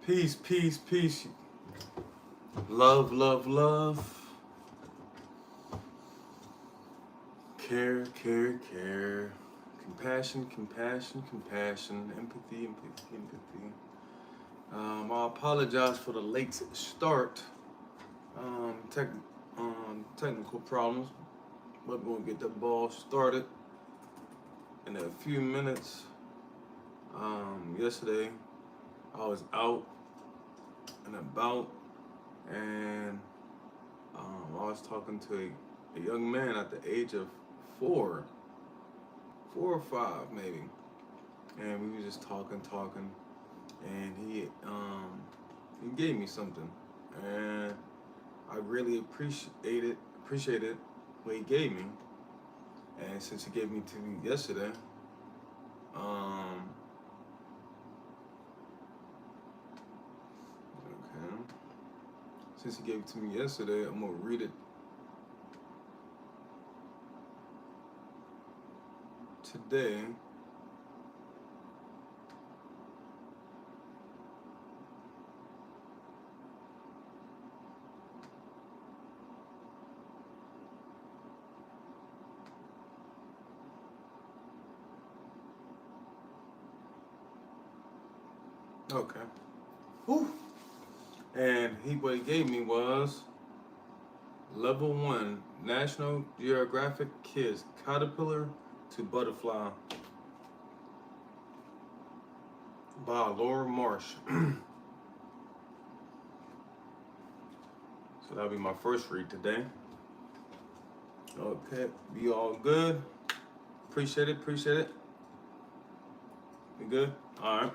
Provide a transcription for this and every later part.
Peace, peace, peace. Love, love, love. Care, care, care. Compassion, compassion, compassion. Empathy, empathy, empathy. I apologize for the late start. Tech, technical problems, but we're gonna get the ball started in a few minutes. Yesterday, I was out and about, and I was talking to a young man at the age of four or five maybe, and we were just talking, and he gave me something, and I really appreciated what he gave me, and since he gave me to me yesterday, okay, since he gave it to me yesterday, I'm gonna read it today. Okay. Whew. And what he gave me was Level 1 National Geographic Kids Caterpillar to Butterfly by Laura Marsh. So that'll be my first read today. Okay, be all good. Appreciate it, appreciate it. You good? All right.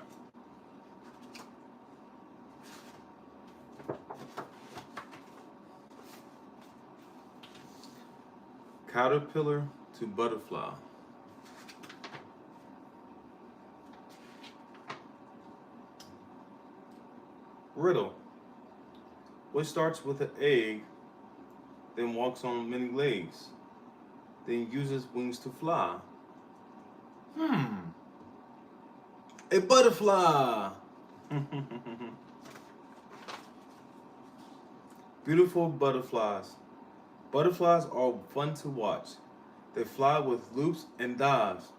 Caterpillar to Butterfly. Riddle. What starts with an egg, then walks on many legs, then uses wings to fly? A butterfly. Beautiful butterflies. Butterflies are fun to watch. They fly with loops and dives.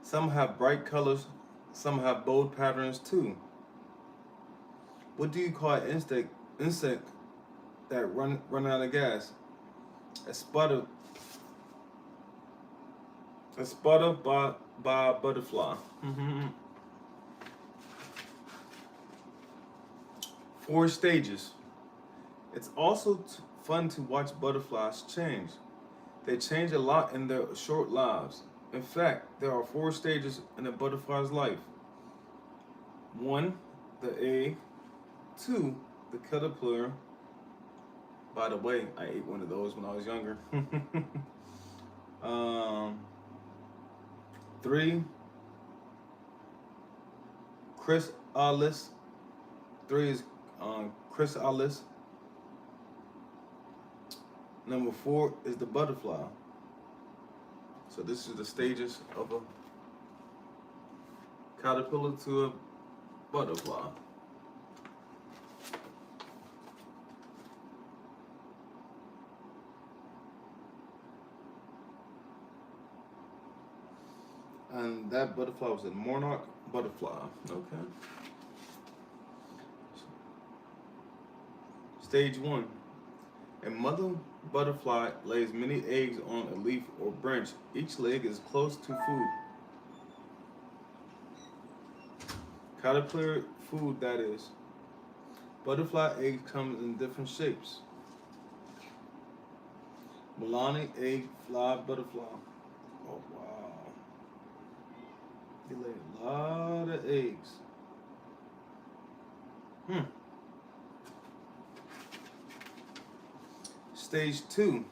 Some have bright colors, some have bold patterns too. What do you call an insect that run out of gas? A sputter by a butterfly. 4 stages. It's also fun to watch butterflies change. They change a lot in their short lives. In fact, there are 4 stages in a butterfly's life. 1, the egg. 2, the caterpillar. By the way, I ate one of those when I was younger. 3, chrysalis. 3 is chrysalis. Number 4 is the butterfly. So this is the stages of a caterpillar to a butterfly. And that butterfly was a monarch butterfly. Okay. Stage 1. A mother butterfly lays many eggs on a leaf or branch. Each leg is close to food. Caterpillar food, that is. Butterfly eggs come in different shapes. Milani egg fly butterfly. Oh wow. They lay a lot of eggs. Stage 2.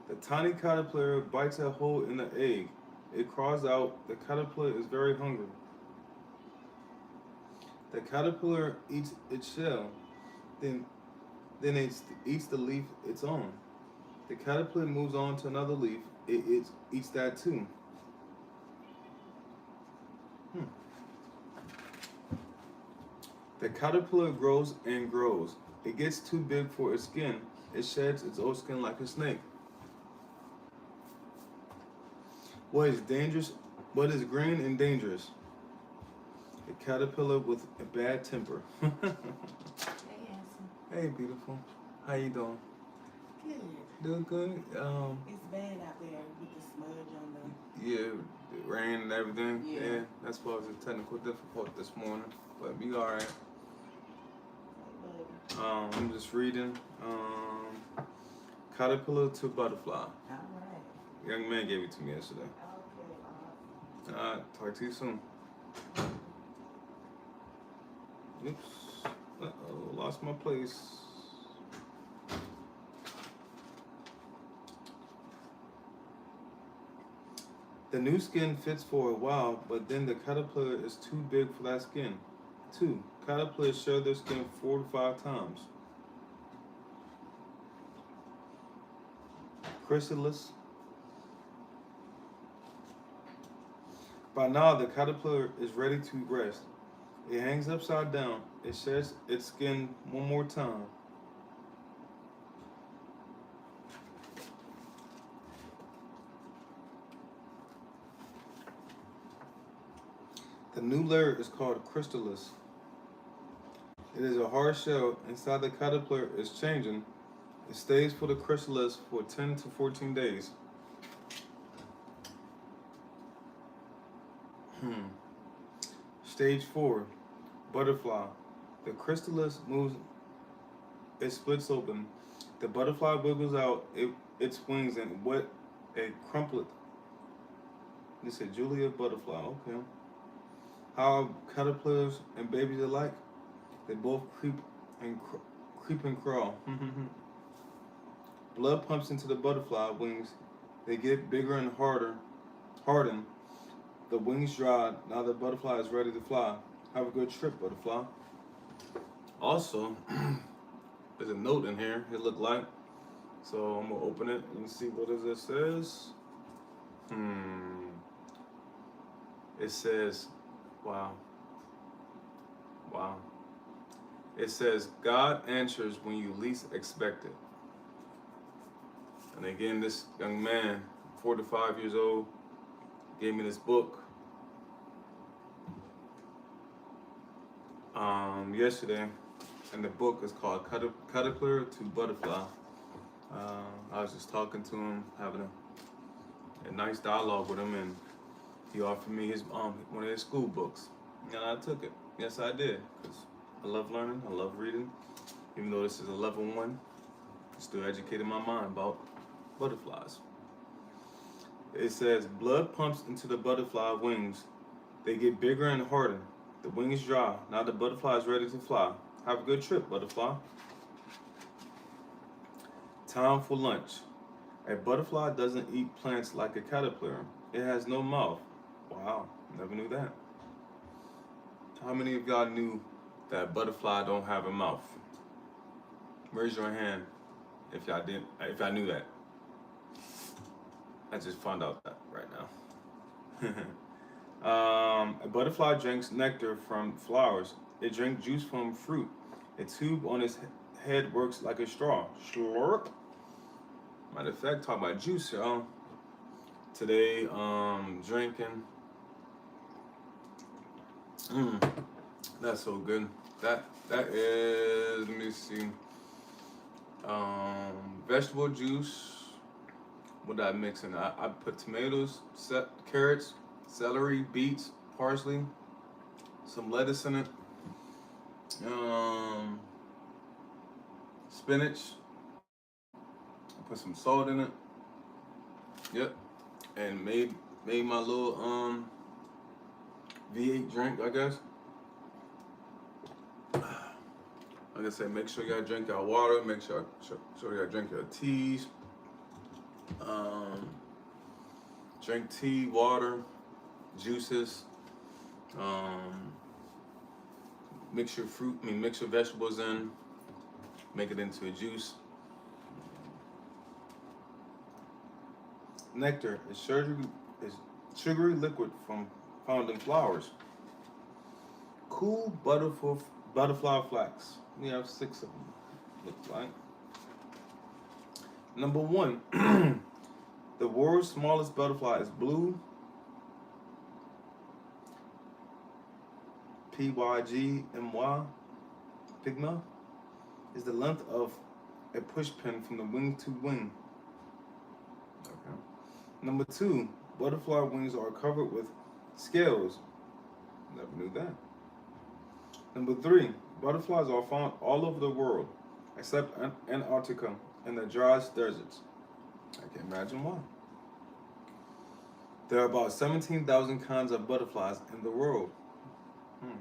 The tiny caterpillar bites a hole in the egg. It crawls out. The caterpillar is very hungry. The caterpillar eats its shell, then it eats the leaf it's on. The caterpillar moves on to another leaf. It eats that too. The caterpillar grows and grows. It gets too big for its skin. It sheds its old skin like a snake. What is dangerous? What is green and dangerous? A caterpillar with a bad temper. Hey, handsome. Hey, beautiful. How you doing? Good. Doing good. It's bad out there with the smudge on the. Yeah, the rain and everything. Yeah. That's why it was a technical difficult this morning, but we all right. I'm just reading. Caterpillar to butterfly. All right. Young man gave it to me yesterday. Okay. Talk to you soon. Oops. Uh-oh, lost my place. The new skin fits for a while, but then the caterpillar is too big for that skin. 2. Caterpillars share their skin 4 to 5 times. Chrysalis. By now, the caterpillar is ready to rest. It hangs upside down. It sheds its skin one more time. The new layer is called chrysalis. It is a hard shell. Inside the caterpillar is changing. It stays for the chrysalis for 10 to 14 days. Stage 4, butterfly. The chrysalis moves, it splits open. The butterfly wiggles out its wings and wet a crumplet. They said Julia butterfly, okay. How caterpillars and babies alike? They both creep and crawl. Blood pumps into the butterfly wings. They get bigger and harden. The wings dry. Now the butterfly is ready to fly. Have a good trip, butterfly. Also, there's a note in here, it looked like. So I'm gonna open it and see what it says. It says, wow. It says, God answers when you least expect it. And again, this young man, 4 to 5 years old, gave me this book yesterday, and the book is called Caterpillar to Butterfly. I was just talking to him, having a nice dialogue with him, and he offered me his one of his school books, and I took it. Yes, I did, because I love learning, I love reading. Even though this is a level 1, it's still educating my mind about butterflies. It says, blood pumps into the butterfly wings. They get bigger and harder. The wings dry. Now the butterfly is ready to fly. Have a good trip, butterfly. Time for lunch. A butterfly doesn't eat plants like a caterpillar. It has no mouth. Wow, never knew that. How many of y'all knew that butterfly don't have a mouth? Raise your hand if y'all didn't. If I knew that. I just found out that right now. A butterfly drinks nectar from flowers. It drinks juice from fruit. A tube on its head works like a straw. Slurp. Matter of fact, talk about juice, y'all. Today, drinking. That's so good. That is, let me see. Vegetable juice. What did I mix in? I put tomatoes, carrots, celery, beets, parsley, some lettuce in it, spinach. I put some salt in it. Yep, and made my little V8 drink, I guess. Like I said, make sure y'all drink your water. Make sure y'all drink your teas. Drink tea, water, juices. Mix your vegetables in. Make it into a juice. Nectar is sugary liquid found in flowers. Cool, butterfly flags. We have 6 of them. Looks like. Number 1. The world's smallest butterfly is blue pygmy pygma. Is the length of a pushpin from the wing to wing. Okay. Number 2. Butterfly wings are covered with scales. Never knew that. Number 3. Butterflies are found all over the world, except Antarctica and the driest deserts. I can imagine why. There are about 17,000 kinds of butterflies in the world.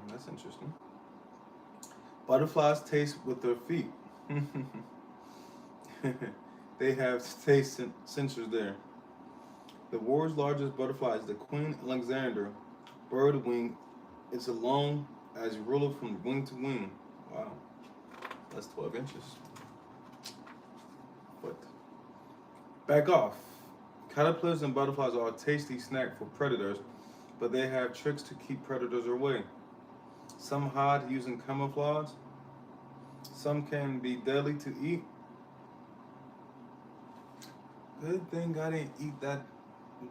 That's interesting. Butterflies taste with their feet. They have taste sensors there. The world's largest butterfly is the Queen Alexander bird wing. It's as long as a ruler from wing to wing. Wow, that's 12 inches. But back off. Caterpillars and butterflies are a tasty snack for predators, but they have tricks to keep predators away. Some hide using camouflage. Some can be deadly to eat. Good thing I didn't eat that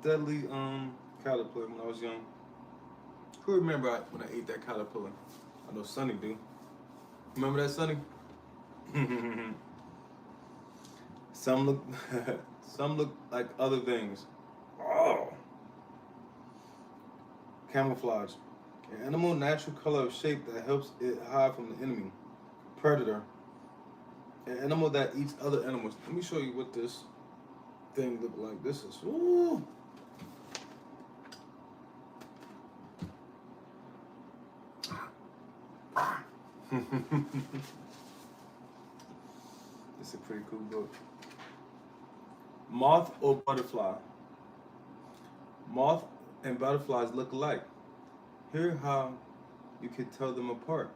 deadly caterpillar when I was young. Who remember when I ate that caterpillar? I know Sonny do. Remember that, Sonny? Some look some look like other things. Oh. Camouflage. An animal natural color of shape that helps it hide from the enemy. Predator. An animal that eats other animals. Let me show you what this thing look like. This is ooh. It's a pretty cool book. Moth or butterfly? Moth and butterflies look alike. Here's how you can tell them apart.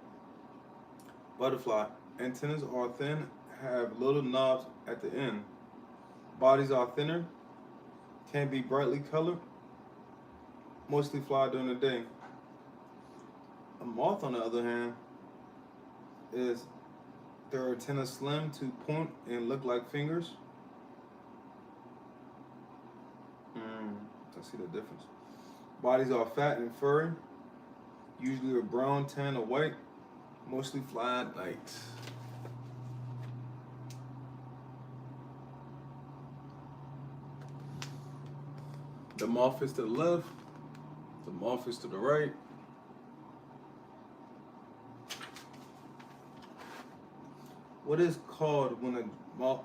Butterfly antennas are thin, have little knobs at the end. Bodies are thinner, can be brightly colored, mostly fly during the day. A moth, on the other hand, is their antennas slim to point and look like fingers. I see the difference. Bodies are fat and furry, usually a brown, tan, or white, mostly fly at night. The moth is to the left, the moth is to the right. What is called when a moth?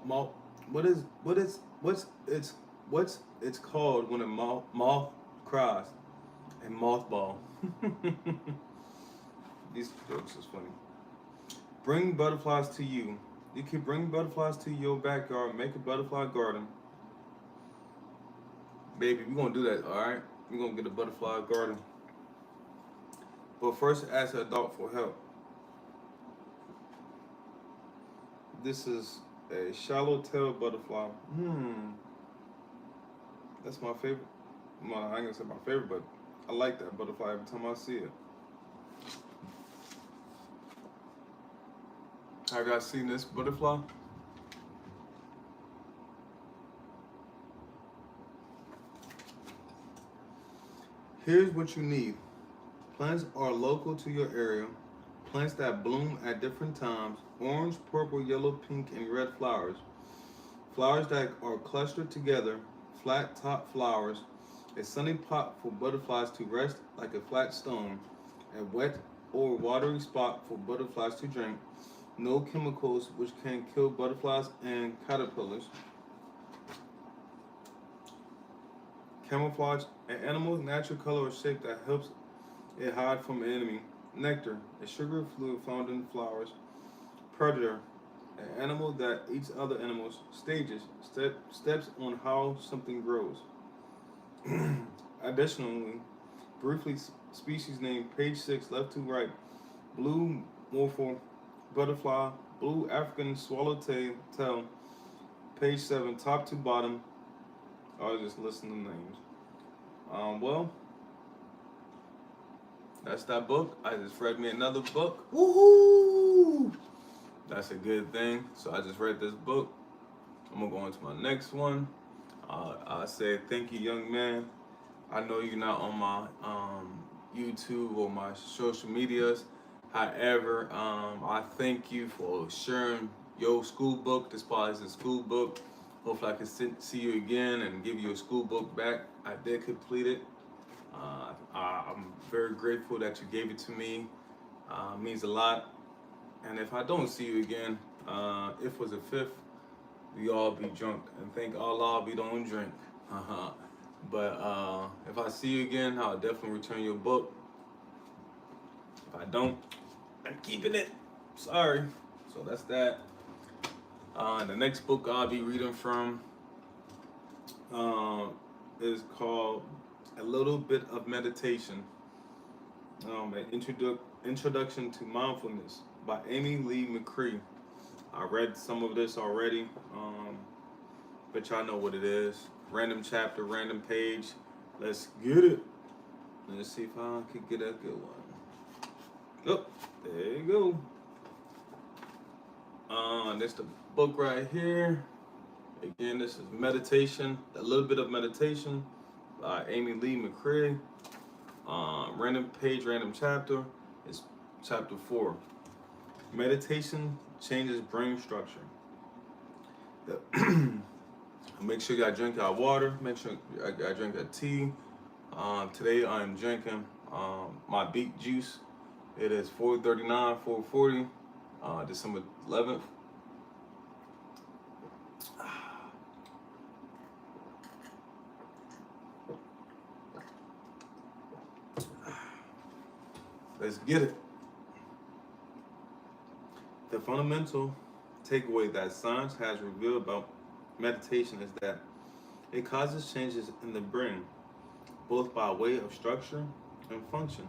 What's it's called when a moth cries? A mothball. These jokes is funny. Bring butterflies to you. You can bring butterflies to your backyard. Make a butterfly garden. Baby, we're gonna do that, alright? We're gonna get a butterfly garden. But first ask an adult for help. This is a shallow-tailed butterfly. That's my favorite. Well, I ain't gonna say my favorite, but I like that butterfly every time I see it. Have y'all seen this butterfly? Here's what you need. Plants are local to your area. Plants that bloom at different times. Orange, purple, yellow, pink, and red flowers. Flowers that are clustered together. Flat top flowers. A sunny pot for butterflies to rest like a flat stone. A wet or watery spot for butterflies to drink. No chemicals which can kill butterflies and caterpillars. Camouflage, an animal's natural color or shape that helps it hide from an enemy. Nectar, a sugar fluid found in flowers. Predator, an animal that eats other animals. Stages, steps on how something grows. Additionally, briefly, species name, page 6, left to right. Blue morpho butterfly, blue African swallowtail, page 7, top to bottom. I was just listing the names. Well, That's that book. I just read me another book. Woohoo! That's a good thing. So I just read this book. I'm gonna go on to my next one. I say thank you, young man. I know you're not on my YouTube or my social medias. However, I thank you for sharing your school book. This part is a school book. Hopefully, I can see you again and give you a school book back. I did complete it. I'm very grateful that you gave it to me. It means a lot. And if I don't see you again, if was a fifth, we all be drunk. And thank Allah we don't drink. But if I see you again, I'll definitely return your book. If I don't, I'm keeping it. Sorry. So that's that. The next book I'll be reading from is called A Little Bit of Meditation. An Introduction to Mindfulness by Amy Lee McCree. I read some of this already, but y'all know what it is. Random chapter, random page. Let's get it. Let's see if I can get a good one. Oh, there you go. This the book right here. Again, this is Meditation, A Little Bit of Meditation by Amy Lee McCree. Random page, random chapter. It's chapter 4. Meditation changes brain structure. Make sure you gotta drink your water. Make sure I gotta drink your tea. Today I am drinking my beet juice. It is 439, 440, December 11th. Let's get it. The fundamental takeaway that science has revealed about meditation is that it causes changes in the brain, both by way of structure and function.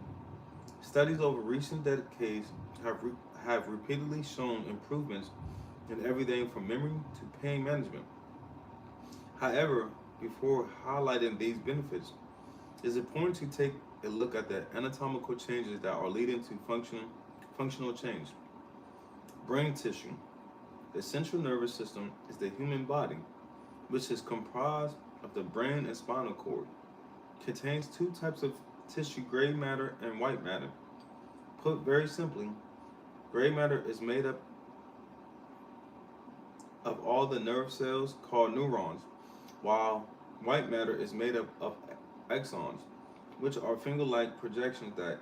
Studies over recent decades have repeatedly shown improvements in everything from memory to pain management. However, before highlighting these benefits, it is important to take a look at the anatomical changes that are leading to functional change. Brain tissue. The central nervous system is the human body, which is comprised of the brain and spinal cord. Contains two types of tissue, gray matter and white matter. Put very simply, gray matter is made up of all the nerve cells called neurons, while white matter is made up of axons, which are finger-like projections that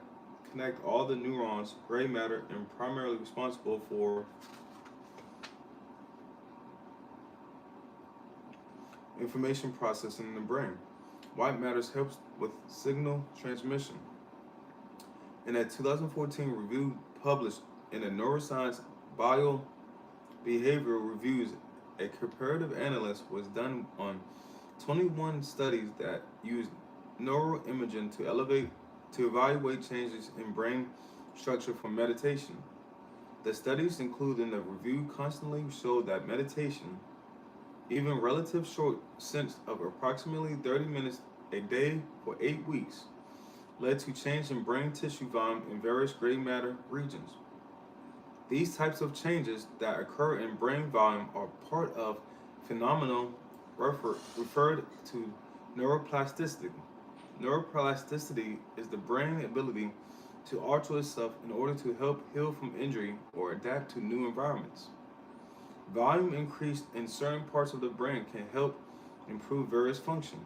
connect all the neurons. Gray matter is primarily responsible for information processing in the brain. White matter helps with signal transmission. In a 2014 review published in the Neuroscience Biobehavioral Reviews, a comparative analysis was done on 21 studies that used neuroimaging to evaluate changes in brain structure from meditation. The studies included in the review constantly showed that meditation, even relative short stints of approximately 30 minutes a day for 8 weeks, led to change in brain tissue volume in various gray matter regions. These types of changes that occur in brain volume are part of phenomenon referred to neuroplasticity. Neuroplasticity is the brain's ability to alter itself in order to help heal from injury or adapt to new environments. Volume increased in certain parts of the brain can help improve various functions,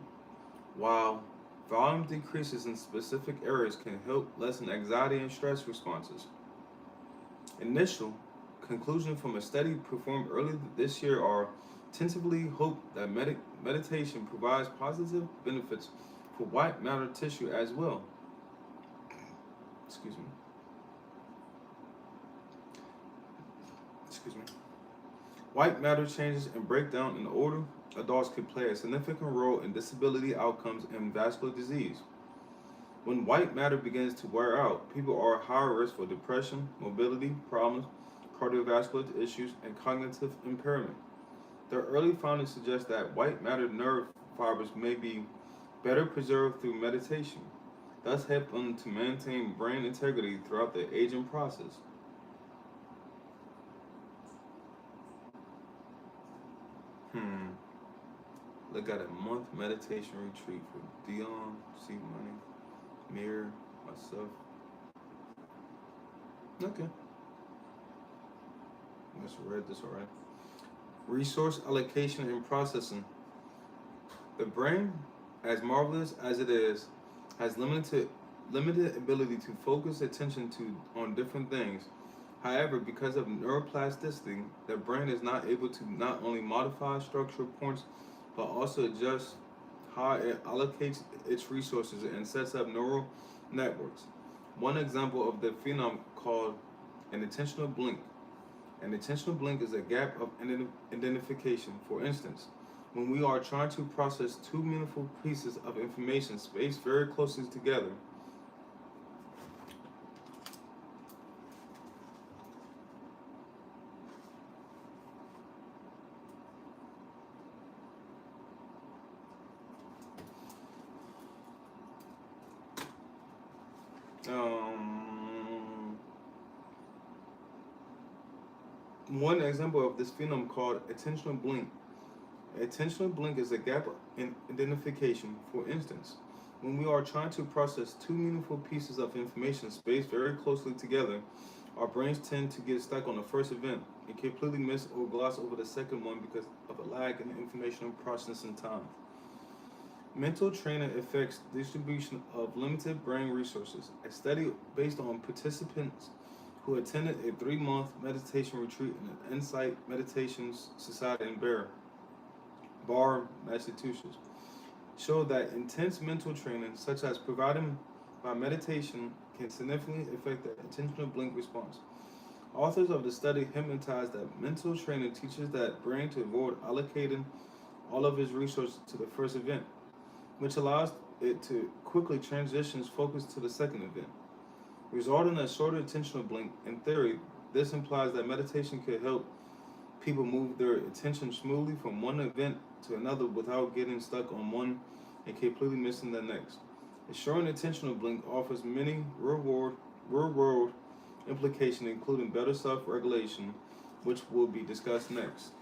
while volume decreases in specific areas can help lessen anxiety and stress responses. Initial conclusions from a study performed earlier this year are tentatively hope that meditation provides positive benefits for white matter tissue as well. Excuse me. White matter changes and breakdown in older adults could play a significant role in disability outcomes and vascular disease. When white matter begins to wear out, people are at higher risk for depression, mobility problems, cardiovascular issues, and cognitive impairment. Their early findings suggest that white matter nerve fibers may be better preserved through meditation. thus helping to maintain brain integrity throughout the aging process. Hmm. Look at a month meditation retreat for Dionne, C Money, Mirror, myself. Okay, I must have read this already. Resource allocation and processing. The brain, as marvelous as it is, has limited ability to focus attention to on different things. However, because of neuroplasticity, the brain is not able to not only modify structural points but also adjust how it allocates its resources and sets up neural networks. One example of the phenomenon called an intentional blink. An intentional blink is a gap of identification. For instance, when we are trying to process two meaningful pieces of information spaced very closely together, one example of this phenomenon called attentional blink. Attentional blink is a gap in identification. For instance, when we are trying to process two meaningful pieces of information spaced very closely together, our brains tend to get stuck on the first event and completely miss or gloss over the second one because of a lag in informational processing time. Mental training affects distribution of limited brain resources. A study based on participants who attended a 3-month meditation retreat in an Insight Meditations Society in Bar, Massachusetts, showed that intense mental training, such as provided by meditation, can significantly affect the attentional blink response. Authors of the study hypnotized that mental training teaches that brain to avoid allocating all of its resources to the first event, which allows it to quickly transition focus to the second event, resulting in a shorter attentional blink. In theory, this implies that meditation could help people move their attention smoothly from one event to another without getting stuck on one and completely missing the next. A short attentional blink offers many real-world implications, including better self-regulation, which will be discussed next.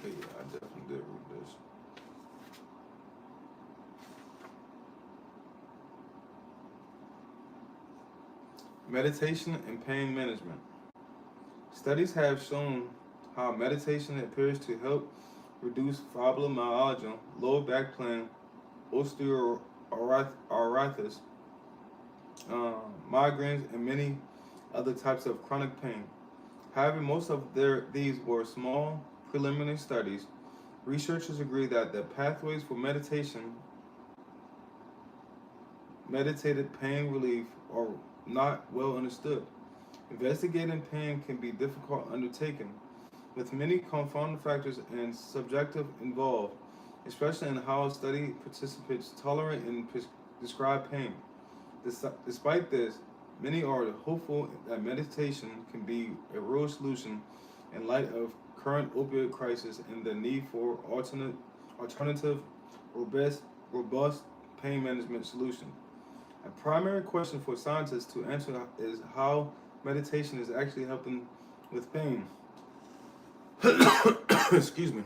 But yeah, I definitely did read this. Meditation and pain management. Studies have shown how meditation appears to help reduce fibromyalgia, lower back pain, osteoarthritis, migraines, and many other types of chronic pain. However, most of these were small preliminary studies. Researchers agree that the pathways for meditated pain relief are not well understood. Investigating pain can be difficult undertaking, with many confounding factors and subjective involved, especially in how study participants tolerate and describe pain. Despite this, many are hopeful that meditation can be a real solution in light of current opioid crisis and the need for alternative, robust pain management solutions. A primary question for scientists to answer is how meditation is actually helping with pain. Excuse me.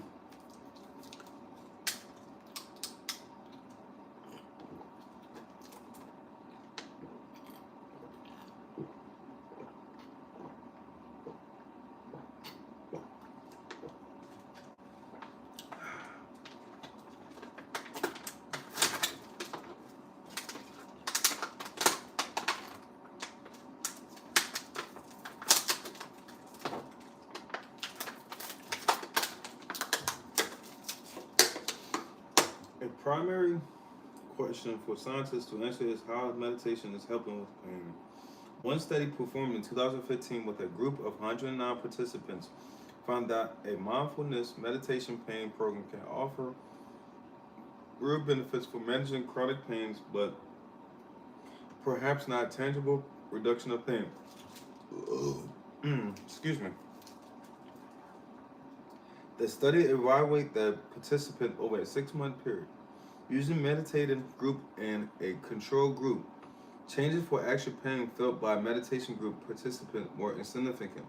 A primary question for scientists to answer is how meditation is helping with pain. One study performed in 2015 with a group of 109 participants found that a mindfulness meditation pain program can offer real benefits for managing chronic pains, but perhaps not tangible reduction of pain. Excuse me. The study evaluated the participant over a 6-month period. Using meditative group and a control group, changes for actual pain felt by meditation group participants were insignificant.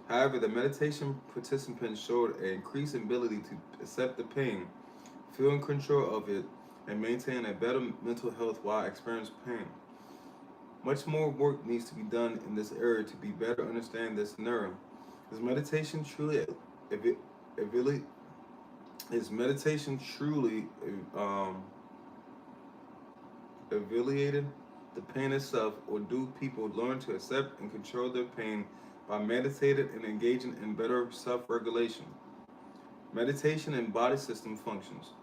However, the meditation participants showed an increased ability to accept the pain, feel in control of it, and maintain a better mental health while experiencing pain. Much more work needs to be done in this area to be better understand this scenario. Is meditation truly evaluate is meditation truly alleviated the pain itself, or do people learn to accept and control their pain by meditating and engaging in better self-regulation? Meditation and body system functions.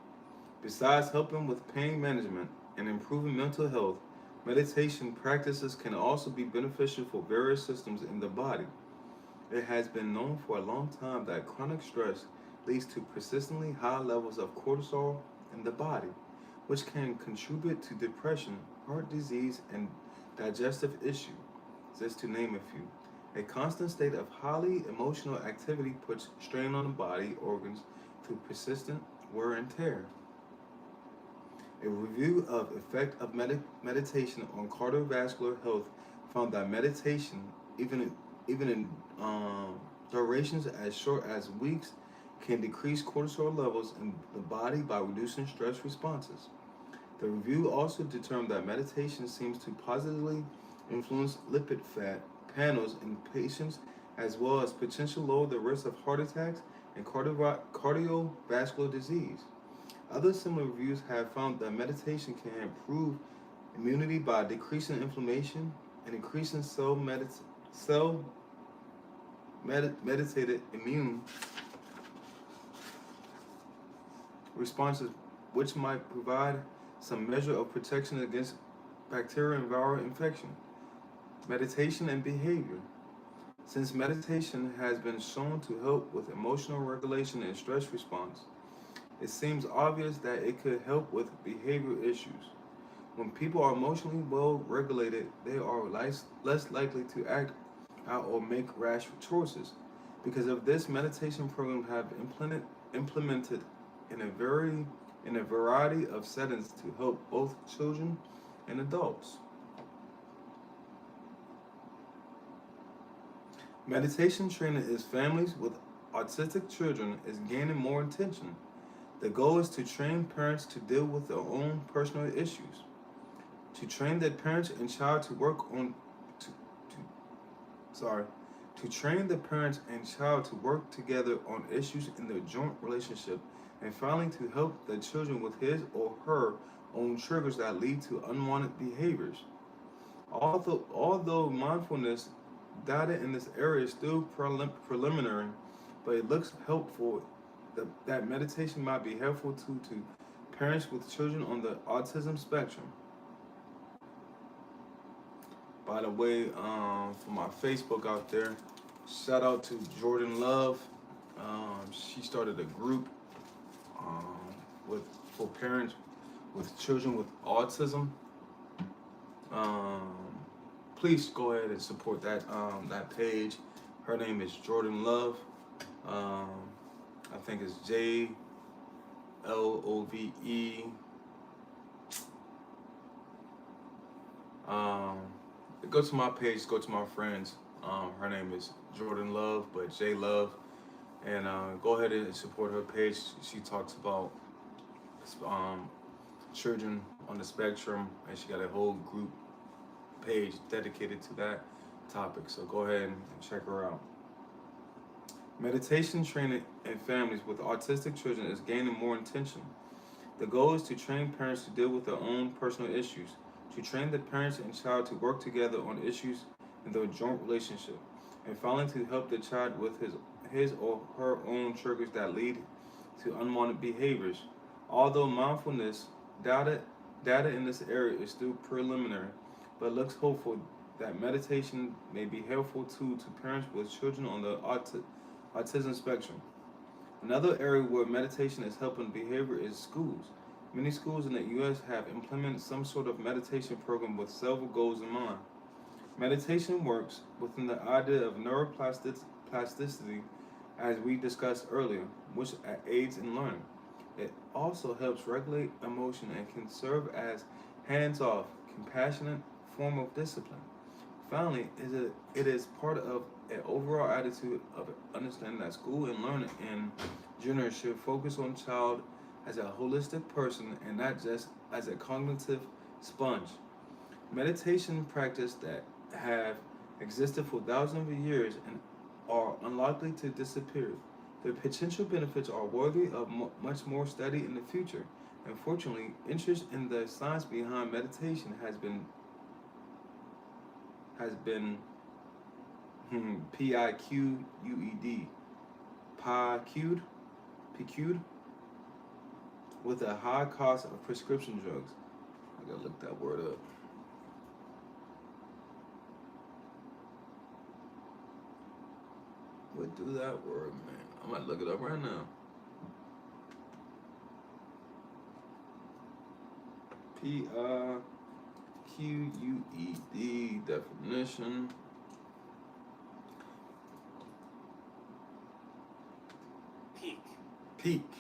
Besides helping with pain management and improving mental health, meditation practices can also be beneficial for various systems in the body. It has been known for a long time that chronic stress leads to persistently high levels of cortisol in the body, which can contribute to depression, heart disease, and digestive issues, just to name a few. A constant state of highly emotional activity puts strain on the body organs through persistent wear and tear. A review of effect of meditation on cardiovascular health found that meditation, even in durations as short as weeks, can decrease cortisol levels in the body by reducing stress responses. The review also determined that meditation seems to positively influence lipid fat panels in patients, as well as potentially lower the risk of heart attacks and cardiovascular disease. Other similar reviews have found that meditation can improve immunity by decreasing inflammation and increasing meditated immune responses, which might provide some measure of protection against bacterial and viral infection. Meditation and behavior. Since meditation has been shown to help with emotional regulation and stress response, it seems obvious that it could help with behavioral issues. When people are emotionally well regulated, they are less likely to act out or make rash choices. Because of this, meditation programs have implemented in a variety of settings to help both children and adults. Meditation training in families with autistic children is gaining more attention. The goal is to train parents to deal with their own personal issues, to train the parents and child to work on to train the parents and child to work together on issues in their joint relationship, and finally to help the children with his or her own triggers that lead to unwanted behaviors. Although mindfulness data in this area is still preliminary, but it looks helpful that meditation might be helpful to parents with children on the autism spectrum. By the way, for my Facebook out there, shout out to Jordan Love. She started a group for parents with children with autism. Please go ahead and support that page. Her name is Jordan Love. I think it's JLOVE. Go to my page, go to my friends. Her name is Jordan Love, but J Love. And go ahead and support her page. She talks about children on the spectrum, and she got a whole group page dedicated to that topic. So go ahead and check her out. Meditation training in families with autistic children is gaining more attention. The goal is to train parents to deal with their own personal issues, to train the parents and child to work together on issues in their joint relationship, and finally to help the child with his or her own triggers that lead to unwanted behaviors. Although mindfulness data in this area is still preliminary, but looks hopeful that meditation may be helpful too to parents with children on the autism spectrum. Another area where meditation is helping behavior is schools. Many schools in the U.S. have implemented some sort of meditation program with several goals in mind. Meditation works within the idea of neuroplasticity as we discussed earlier, which aids in learning. It also helps regulate emotion and can serve as hands-off, compassionate form of discipline. Finally, it is part of an overall attitude of understanding that school and learning in general should focus on child as a holistic person and not just as a cognitive sponge. Meditation practice that have existed for thousands of years and are unlikely to disappear. The potential benefits are worthy of much more study in the future. Unfortunately, interest in the science behind meditation has been PIQUED, PIQ'd, PQ'd, with a high cost of prescription drugs. I gotta look that word up. What do that word, man? I might look it up right now. PIQUED definition. Peak. Peak.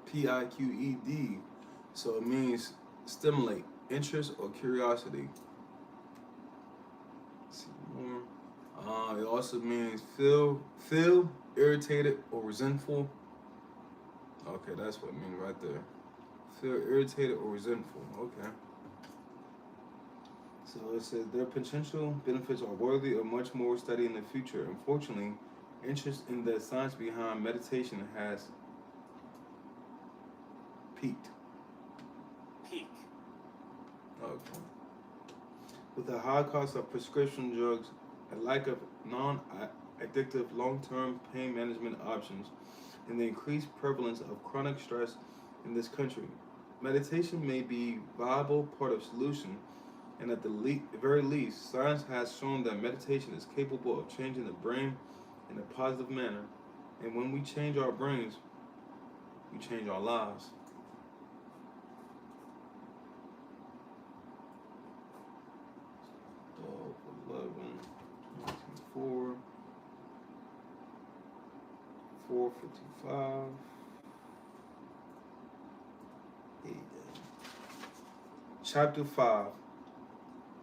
PIQED. So it means stimulate interest or curiosity. Let's see more. It also means feel irritated or resentful. Okay, that's what it means right there. Feel irritated or resentful. Okay. So it says their potential benefits are worthy of much more study in the future. Unfortunately, interest in the science behind meditation has peaked. Peak. Okay. With the high cost of prescription drugs, a lack of non-addictive long-term pain management options, and the increased prevalence of chronic stress in this country, meditation may be a viable part of solution, and at the very least, science has shown that meditation is capable of changing the brain in a positive manner. And when we change our brains, we change our lives. So, 11, 4, 4:55. Chapter 5.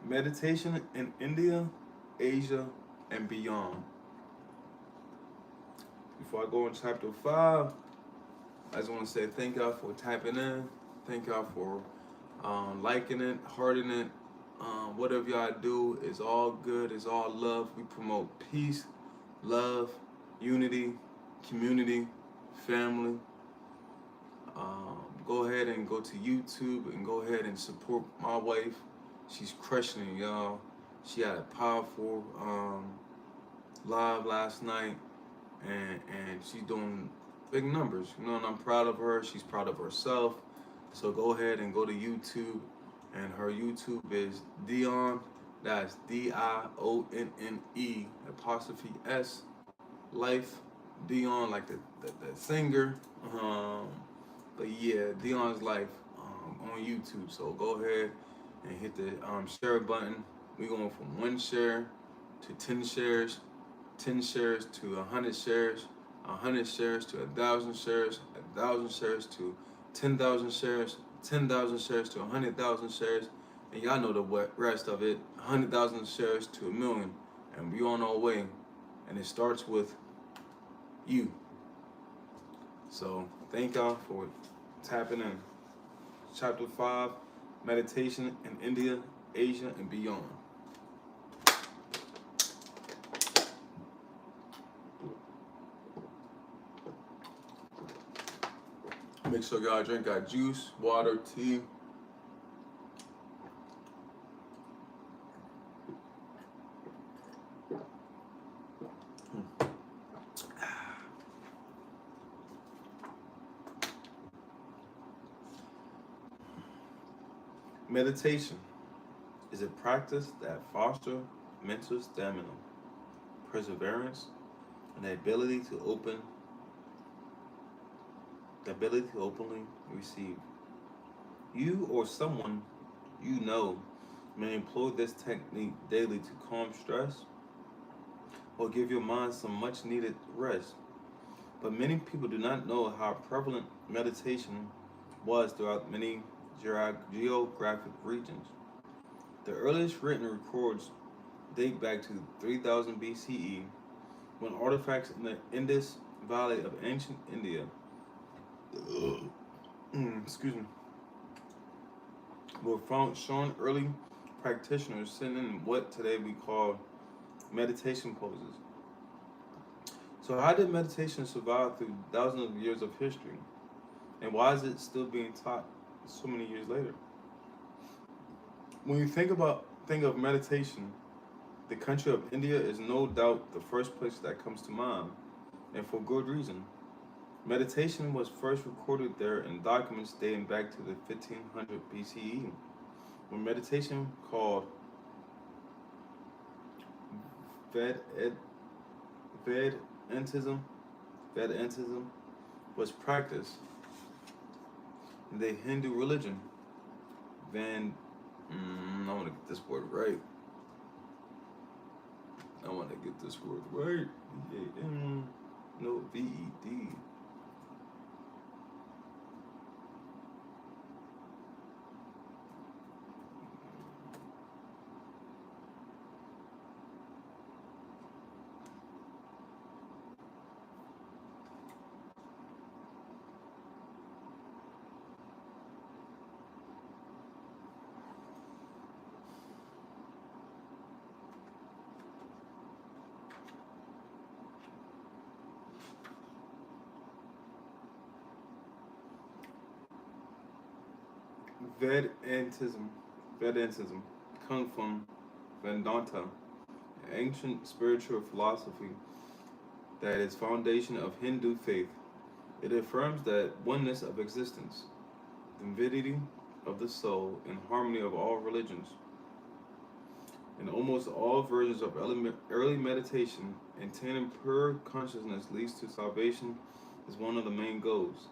Meditation in India, Asia, and beyond. Before I go on chapter 5, I just want to say thank y'all for typing in. Thank y'all for liking it, hearting it. Whatever y'all do is all good, it's all love. We promote peace, love, unity, community, family. Go ahead and go to YouTube and go ahead and support my wife. She's crushing it, y'all. She had a powerful live last night, and she's doing big numbers, you know, and I'm proud of her. She's proud of herself. So go ahead and go to YouTube, and her YouTube is Dionne. That's DIONNE apostrophe S Life. Dionne, like the singer. But yeah, Dionne's Life on YouTube. So go ahead and hit the share button. We're going from 1 share to 10 shares, 10 shares to 100 shares, 100 shares to 1,000 shares, 1,000 shares to 10,000 shares, 10,000 shares to 100,000 shares, and y'all know the rest of it. 100,000 shares to 1,000,000, and we on our way. And it starts with you. So thank y'all for tapping in. Chapter 5, meditation in India, Asia, and beyond. Make sure y'all drink our juice, water, tea. Meditation is a practice that fosters mental stamina, perseverance, and the ability to openly receive. You or someone you know may employ this technique daily to calm stress or give your mind some much needed rest. But many people do not know how prevalent meditation was throughout many geographic regions. The earliest written records date back to 3000 BCE when artifacts in the Indus Valley of ancient India excuse me, were found showing early practitioners sitting in what today we call meditation poses. So how did meditation survive through thousands of years of history? And why is it still being taught so many years later? When you think of meditation, the country of India is no doubt the first place that comes to mind, and for good reason. Meditation was first recorded there in documents dating back to the 1500 BCE, when meditation called Ved- Vedantism, Vedantism was practiced in the Hindu religion. I want to get this word right. V-A-N, no, V-E-D. Vedantism. Vedantism comes from Vedanta, an ancient spiritual philosophy that is foundation of Hindu faith. It affirms that oneness of existence, divinity of the soul, and harmony of all religions. In almost all versions of early meditation, attaining pure consciousness leads to salvation is one of the main goals.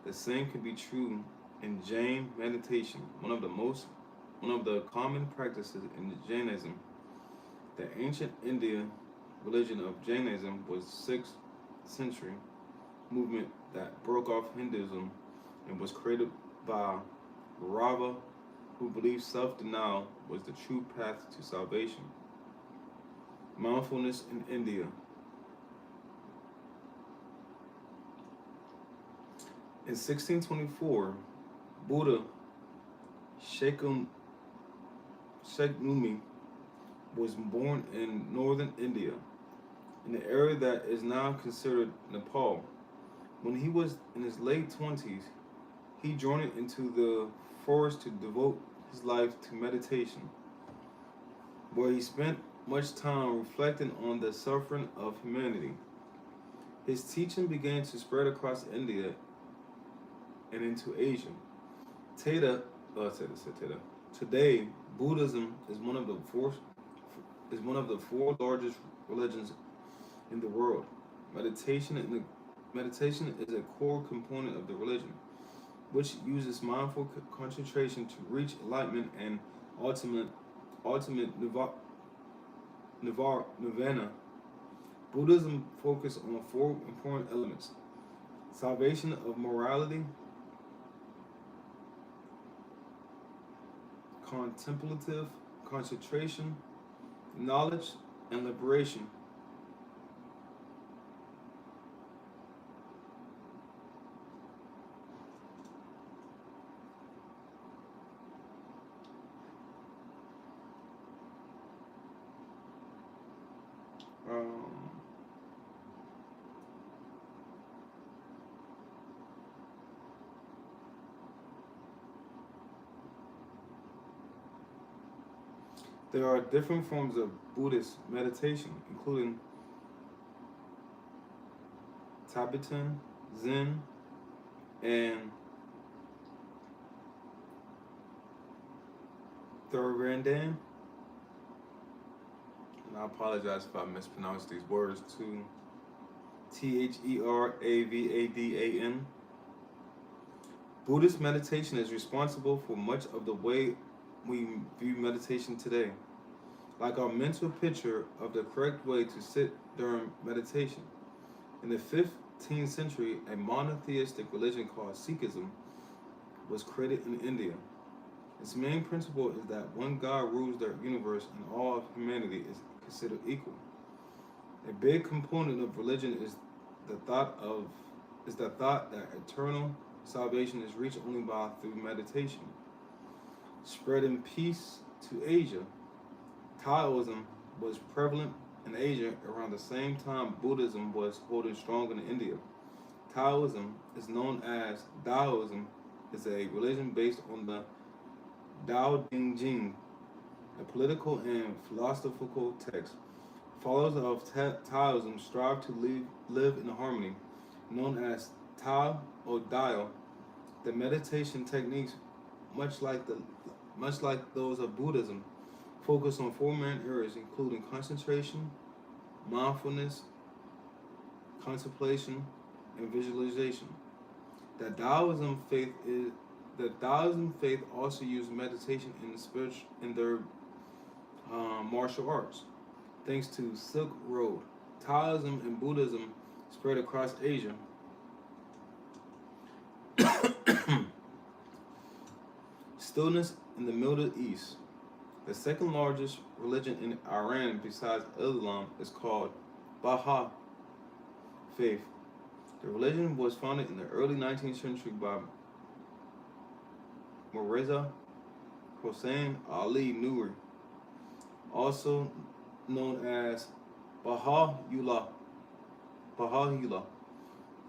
The same can be true in Jain meditation, one of the common practices in Jainism. The ancient Indian religion of Jainism was 6th century movement that broke off Hinduism and was created by Rava, who believed self-denial was the true path to salvation. Mindfulness in India. In 1624, Buddha Shakyamuni was born in northern India, in the area that is now considered Nepal. When he was in his late 20s, he journeyed into the forest to devote his life to meditation, where he spent much time reflecting on the suffering of humanity. His teaching began to spread across India and into Asia. Today, Buddhism is one of the four largest religions in the world. Meditation is a core component of the religion, which uses mindful concentration to reach enlightenment and ultimate nirvana. Buddhism focuses on four important elements: salvation of morality, contemplative concentration, knowledge, and liberation. There are different forms of Buddhist meditation, including Tibetan, Zen, and Theravada. And I apologize if I mispronounce these words too. Theravada. Buddhist meditation is responsible for much of the way we view meditation today. like our mental picture of the correct way to sit during meditation. In the 15th century, a monotheistic religion called Sikhism was created in India. Its main principle is that one God rules the universe and all of humanity is considered equal. A big component of religion the thought of the thought that eternal salvation is reached only by through meditation. Spreading peace to Asia, Taoism was prevalent in Asia around the same time Buddhism was holding strong in India. Taoism is known as Taoism is a religion based on the Tao Te Ching, a political and philosophical text. Followers of Taoism strive to live in harmony, known as Tao or Tao. The meditation techniques, much like those of Buddhism, focus on four main areas, including concentration, mindfulness, contemplation, and visualization. The Taoism faith is the Taoism faith also uses meditation in their martial arts. Thanks to Silk Road, Taoism and Buddhism spread across Asia. Stillness in the Middle East. The second largest religion in Iran besides Islam is called Baha'i faith. The religion was founded in the early 19th century by Mirza Hossein Ali Nuri, also known as Baha'u'llah,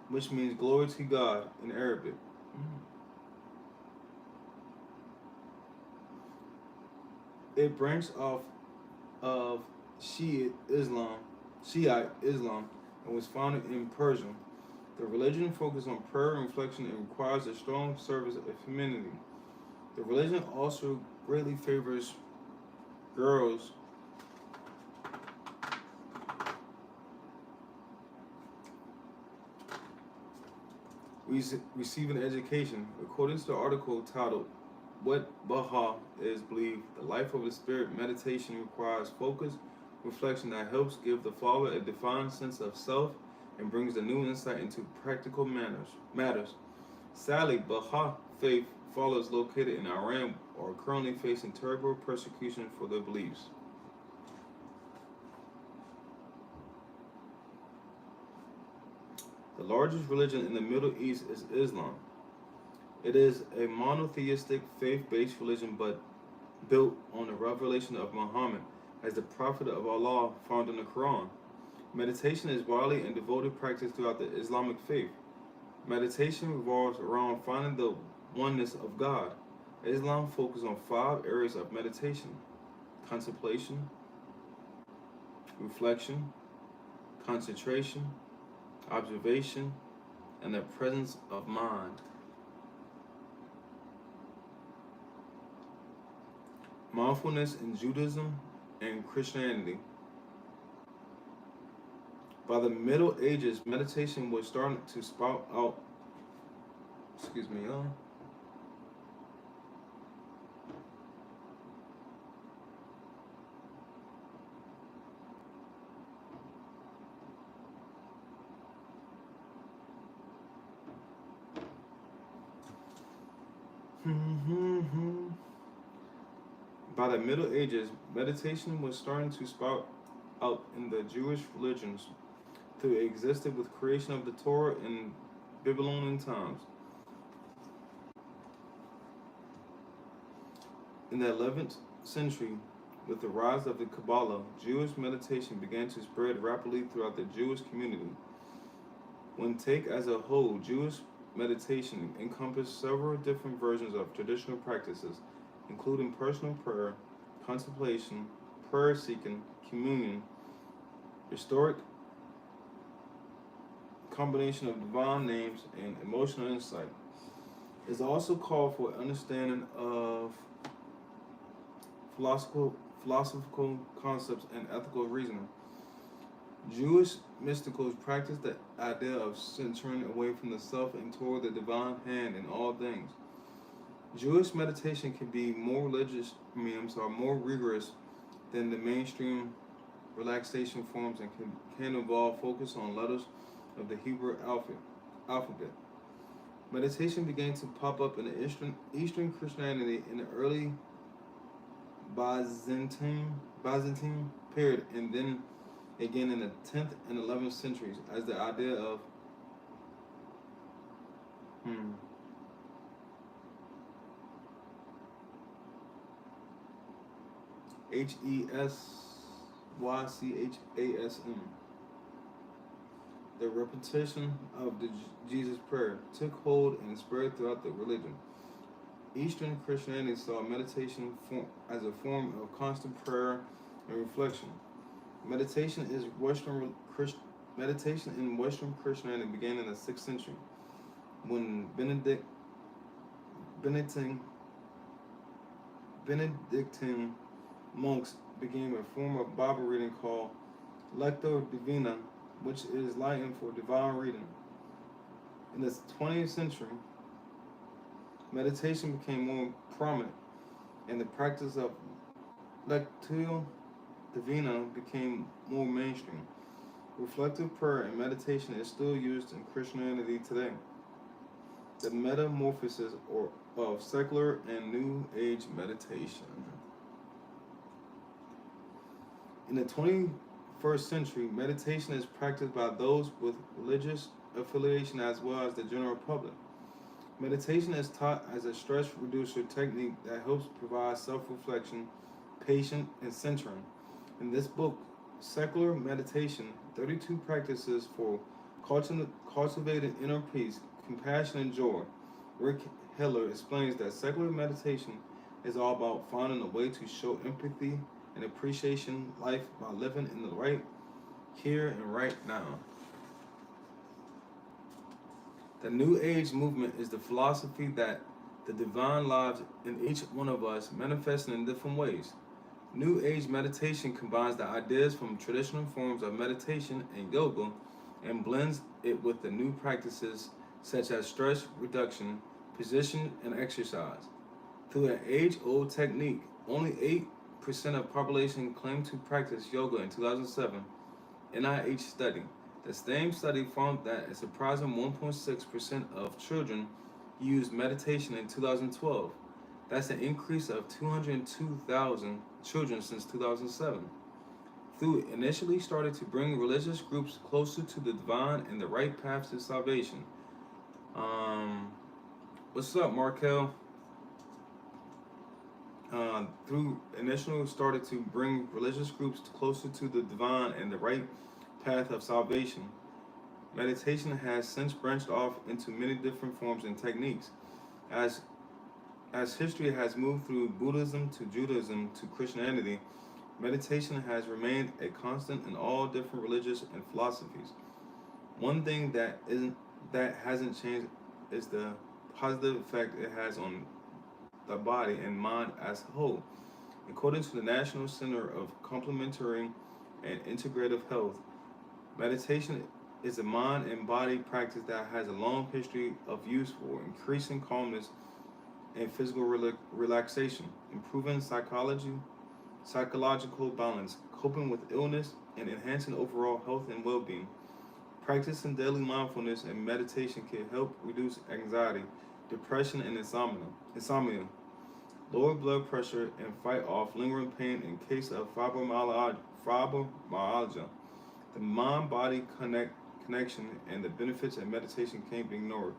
which means glory to God in Arabic. It branched off of Shiite Islam, and was founded in Persia. The religion focuses on prayer and reflection and requires a strong service of humanity. The religion also greatly favors girls receiving education. According to the article titled What Baha is Believed, the life of the spirit meditation requires focus, reflection that helps give the follower a defined sense of self and brings a new insight into practical matters. Sadly, Baha faith followers located in Iran are currently facing terrible persecution for their beliefs. The largest religion in the Middle East is Islam. It is a monotheistic, faith-based religion but built on the revelation of Muhammad as the prophet of Allah found in the Quran. Meditation is widely and devoted practice throughout the Islamic faith. Meditation revolves around finding the oneness of God. Islam focuses on 5 areas of meditation: contemplation, reflection, concentration, observation, and the presence of mind. Mindfulness in Judaism and Christianity. By the Middle Ages, meditation was starting to spout out. Excuse me, y'all. By the Middle Ages, meditation was starting to spout out in the Jewish religions that existed with creation of the Torah in Babylonian times. In the 11th century, with the rise of the Kabbalah, Jewish meditation began to spread rapidly throughout the Jewish community. When taken as a whole, Jewish meditation encompassed several different versions of traditional practices, including personal prayer, contemplation, prayer seeking, communion, historic combination of divine names, and emotional insight. It is also called for understanding of philosophical concepts and ethical reasoning. Jewish mysticals practice the idea of centering away from the self and toward the divine hand in all things. Jewish meditation can be more rigorous than the mainstream relaxation forms and can involve focus on letters of the Hebrew alphabet. Meditation began to pop up in the Eastern Christianity in the early Byzantine period, and then again in the 10th and 11th centuries as the idea of HESYCHASM. The repetition of the Jesus prayer took hold and spread throughout the religion. Eastern Christianity saw meditation as a form of constant prayer and reflection. Meditation in Western Christianity began in the 6th century when Benedictine monks began a form of Bible reading called Lectio Divina, which is Latin for divine reading. In the 20th century, meditation became more prominent, and the practice of Lectio Divina became more mainstream. Reflective prayer and meditation is still used in Christianity today. The metamorphosis of secular and New Age meditation. In the 21st century, meditation is practiced by those with religious affiliation as well as the general public. Meditation is taught as a stress reducer technique that helps provide self-reflection, patience, and centering. In this book, Secular Meditation, 32 Practices for Cultivating Inner Peace, Compassion, and Joy, Rick Hiller explains that secular meditation is all about finding a way to show empathy and appreciation life by living in the right here and right now. The New Age movement is the philosophy that the divine lives in each one of us manifesting in different ways. New Age meditation combines the ideas from traditional forms of meditation and yoga and blends it with the new practices such as stress reduction, position, and exercise. Through an age-old technique, only 8% of population claimed to practice yoga in 2007 NIH study. The same study found that a surprising 1.6% of children used meditation in 2012. That's an increase of 202,000 children since 2007. Through initially started to bring religious groups closer to the divine and the right path to salvation. What's up, Markel? Through initially started to bring religious groups closer to the divine and the right path of salvation. Meditation has since branched off into many different forms and techniques. As history has moved through Buddhism to Judaism to Christianity, meditation has remained a constant in all different religions and philosophies. One thing that hasn't changed is the positive effect it has on the body and mind as a whole. According to the National Center of Complementary and Integrative Health, meditation is a mind and body practice that has a long history of use for increasing calmness and physical relaxation, improving psychological balance, coping with illness, and enhancing overall health and well-being. Practicing daily mindfulness and meditation can help reduce anxiety, depression, and insomnia, lower blood pressure, and fight off lingering pain in case of fibromyalgia. The mind-body connection and the benefits of meditation can't be ignored.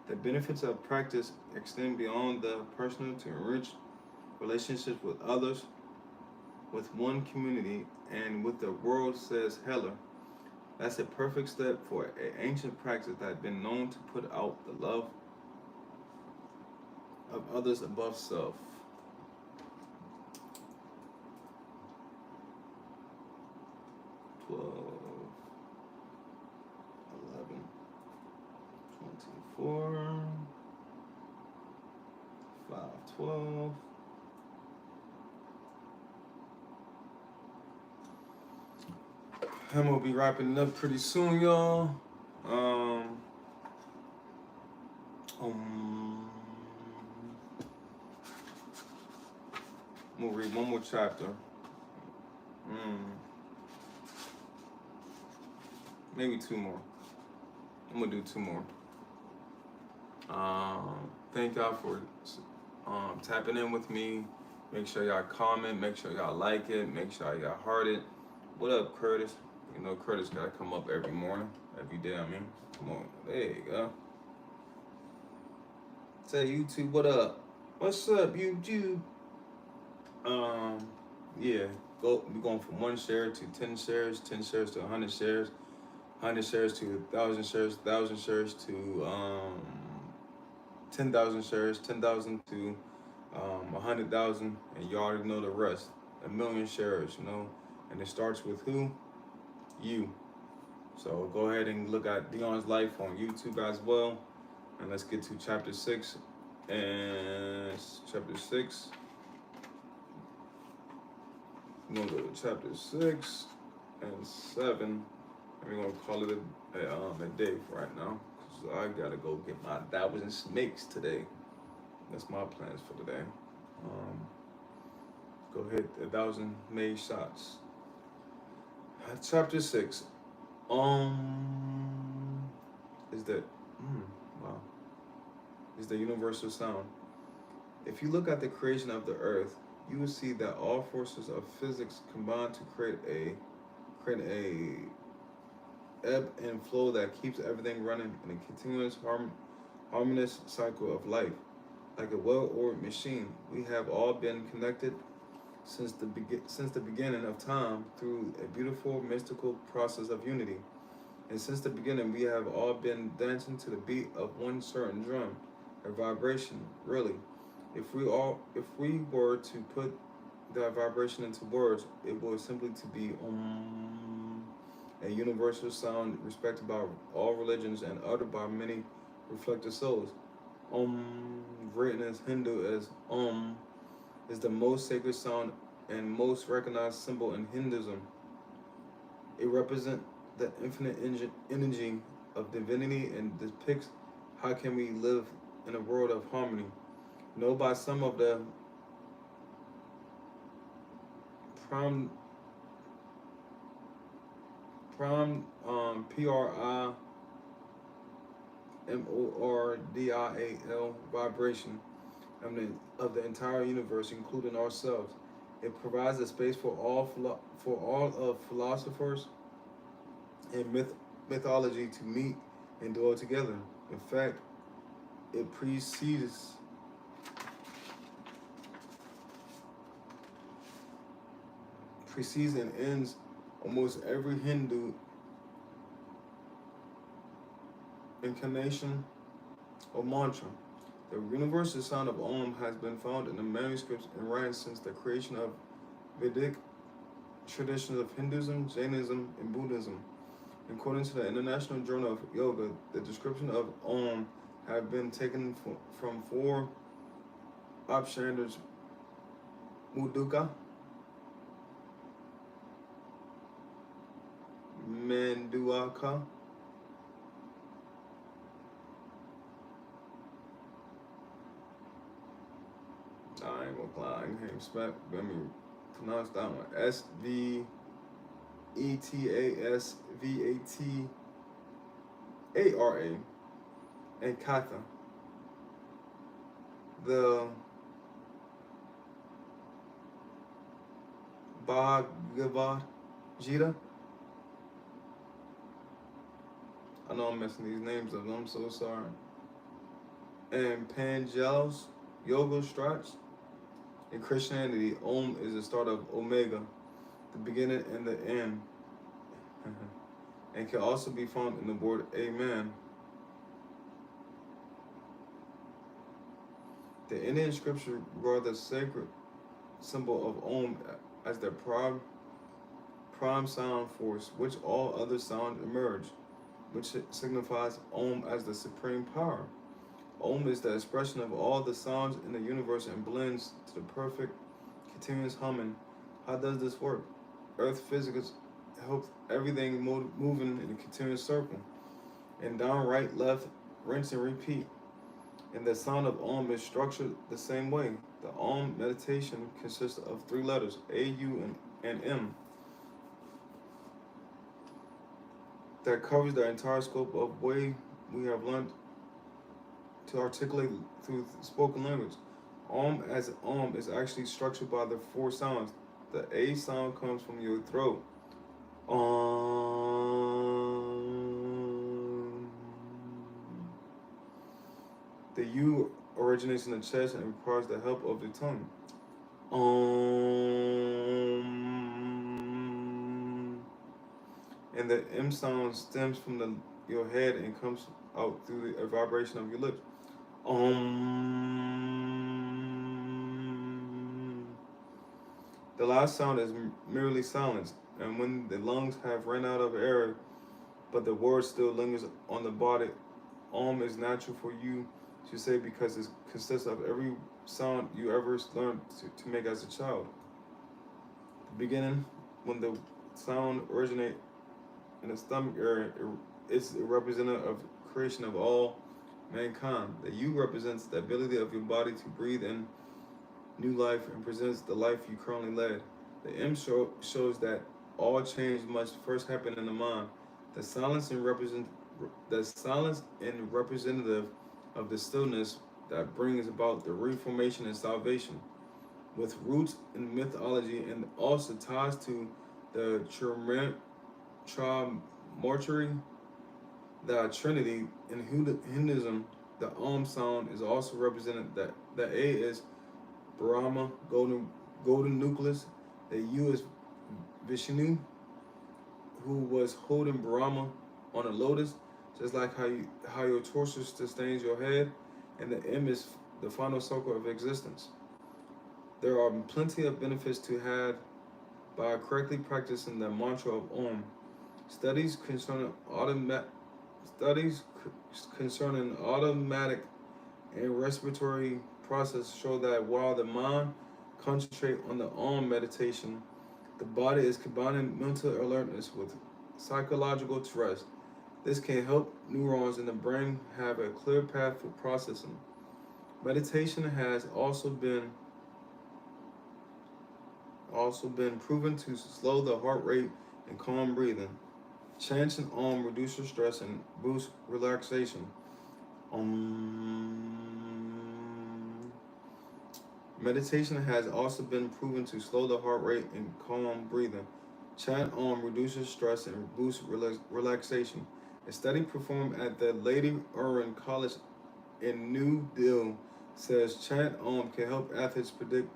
The benefits of practice extend beyond the personal to enrich relationships with others, with one community, and with the world, says Heller. That's a perfect step for an ancient practice that has been known to put out the love of others above self. Four, 5:12. I'm gonna be wrapping it up pretty soon, y'all. I'm gonna read one more chapter. Maybe 2 more. I'm gonna do 2 more. Thank y'all for tapping in with me. Make sure y'all comment. Make sure y'all like it. Make sure y'all heart it. What up, Curtis? You know Curtis gotta come up every morning, every day. I mean, come on. There you go. Say YouTube, what up? What's up, YouTube? Yeah. We're going from 1 share to 10 shares, 10 shares to 100 shares, 100 shares to 1,000 shares, 1,000 shares to 10,000 shares, 10,000 to 100,000, and you already know the rest. 1,000,000 shares, you know, and it starts with who? You. So go ahead and look at Dionne's life on YouTube as well, and let's get to chapter 6. And chapter 6. We're gonna go to chapter 6 and 7. And we're gonna call it a day for right now. So I gotta go get my 1,000 snakes today. That's my plans for today. Go hit 1,000 made shots. Chapter 6. Is that wow. Is the universal sound. If you look at the creation of the earth, you will see that all forces of physics combine to create a ebb and flow that keeps everything running in a continuous harmonious cycle of life. Like a well-oiled machine, we have all been connected since the beginning of time through a beautiful mystical process of unity. And since the beginning, we have all been dancing to the beat of one certain drum, a vibration, really. If we were to put that vibration into words, it would simply to be a universal sound respected by all religions and uttered by many reflected souls. Written as Hindu as is the most sacred sound and most recognized symbol in Hinduism. It represents the infinite energy of divinity and depicts how can we live in a world of harmony. Known by some of the primordial vibration of the entire universe, including ourselves. It provides a space for all of philosophers and mythology to meet and dwell together. In fact, it precedes and ends almost every Hindu incarnation or mantra. The universal sound of Om has been found in the manuscripts and writings since the creation of Vedic traditions of Hinduism, Jainism, and Buddhism. According to the International Journal of Yoga, the description of Om have been taken from 4 Upchandras: Mudukha, Manduaka, I ain't gonna lie, I can't expect. Let me pronounce that one. Svetasvatara, and Katha. The Bhagavad Gita. I know I'm messing these names up, I'm so sorry. And Panjal's Yoga Strats. In Christianity, Om is the start of Omega, the beginning and the end, and can also be found in the word Amen. The Indian scripture regard the sacred symbol of Om as the prime sound force, which all other sounds emerge, which signifies Om as the supreme power. Om is the expression of all the sounds in the universe and blends to the perfect continuous humming. How does this work? Earth physics helps everything moving in a continuous circle. And down, right, left, rinse and repeat. And the sound of Om is structured the same way. The Om meditation consists of 3 letters, A, U, and M. that covers the entire scope of way we have learned to articulate through spoken language. As is actually structured by the four sounds. The A sound comes from your throat. The U originates in the chest and requires the help of the tongue. And the M sound stems from your head and comes out through the vibration of your lips. The last sound is merely silence, and when the lungs have run out of air, but the word still lingers on the body, is natural for you to say because it consists of every sound you ever learned to make as a child. The beginning, when the sound originates in the stomach area, it's a representative of creation of all mankind. The U represents the ability of your body to breathe in new life and presents the life you currently led. The M shows that all change must first happen in the mind. The silence and representative of the stillness that brings about the reformation and salvation, with roots in mythology and also ties to the Trimurti, the Trinity. In Hinduism. The sound is also represented that the A is Brahma, golden nucleus. The U is Vishnu, who was holding Brahma on a lotus, just like how your torso sustains your head, and the M is the final circle of existence. There are plenty of benefits to have by correctly practicing the mantra of Om. Studies concerning automatic and respiratory process show that while the mind concentrates on the Om meditation, the body is combining mental alertness with psychological rest. This can help neurons in the brain have a clear path for processing. Meditation has also been proven to slow the heart rate and calm breathing. Chanting Om reduces stress and boosts relaxation. Meditation has also been proven to slow the heart rate and calm breathing. Chant Om reduces stress and boosts relaxation. A study performed at the Lady Irwin College in New Delhi says chant Om can help athletes predict